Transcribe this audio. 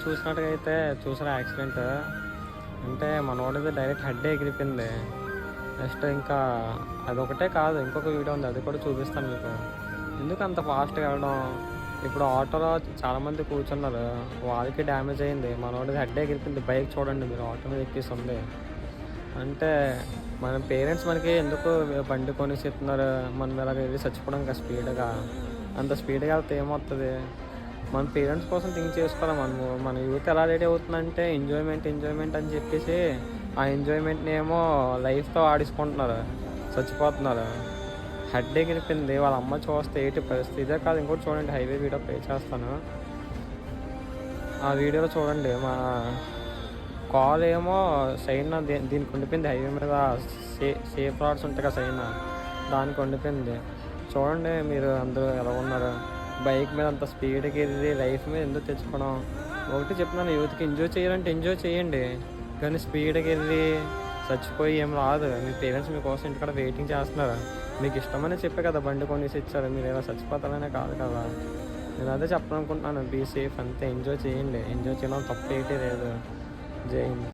చూసినట్టుగా అయితే చూసారా యాక్సిడెంట్? అంటే మనోడిది డైరెక్ట్ హెడ్ ఎగిరిపోయింది. నెక్స్ట్ ఇంకా అదొకటే కాదు, ఇంకొక వీడియో ఉంది, అది కూడా చూపిస్తాను మీకు. ఎందుకు అంత ఫాస్ట్గా వెళ్ళడం? ఇప్పుడు ఆటోలో చాలామంది కూర్చున్నారు, వాళ్ళకి డ్యామేజ్ అయింది. మనోడిది హెడ్ ఎగిరిపోయింది. బైక్ చూడండి మీరు, ఆటో మీద ఎక్కిస్తుంది. అంటే మన పేరెంట్స్ మనకి ఎందుకు బండి కొనేసి ఇస్తున్నారు? మనం ఇలాగ వెళ్ళి చచ్చిపోవడం ఇంకా స్పీడ్గా, అంత స్పీడ్గా వెళ్తే ఏమవుతుంది? మన పేరెంట్స్ కోసం థింక్ చేసుకోవాలి మనము. మన యూత్ ఎలా రెడీ అవుతుందంటే ఎంజాయ్మెంట్ అని చెప్పేసి ఆ ఎంజాయ్మెంట్ని ఏమో లైఫ్తో ఆడించుకుంటున్నారు, చచ్చిపోతున్నారు. హెడ్ ఎగిరిపోయింది. వాళ్ళ అమ్మ చూస్తే ఏంటి పరిస్థితి? ఇదే కాదు, ఇంకోటి చూడండి, హైవే వీడియో ప్లే చేస్తాను. ఆ వీడియోలో చూడండి, మా కాల్ ఏమో సైన్ దీనికి ఉండిపోయింది. హైవే మీద సేఫ్ రాడ్స్ ఉంటాయి కదా సైన్, దానికి ఉండిపోయింది. చూడండి మీరు అందరూ ఎలా ఉన్నారు. బైక్ మీద అంత స్పీడ్కి వెళ్ళి లైఫ్ మీద ఎందుకు తెచ్చుకోవడం? ఒకటి చెప్తున్నాను, యూత్కి ఎంజాయ్ చేయాలంటే ఎంజాయ్ చేయండి, కానీ స్పీడ్కి వెళ్ళి చచ్చిపోయి ఏం రాదు. మీ పేరెంట్స్ మీకోసం ఇంటికాడ వెయిటింగ్ చేస్తున్నారు. మీకు ఇష్టమని చెప్పే కదా బండి కొనేసి ఇచ్చారు, మీరు ఇలా చచ్చిపోతారనే కాదు కదా. నేను అదే చెప్పాలనుకుంటున్నాను, బీ సేఫ్ అంతే, ఎంజాయ్ చేయండి. ఎంజాయ్ చేయడం తప్పేంటి లేదు. జై హింద్.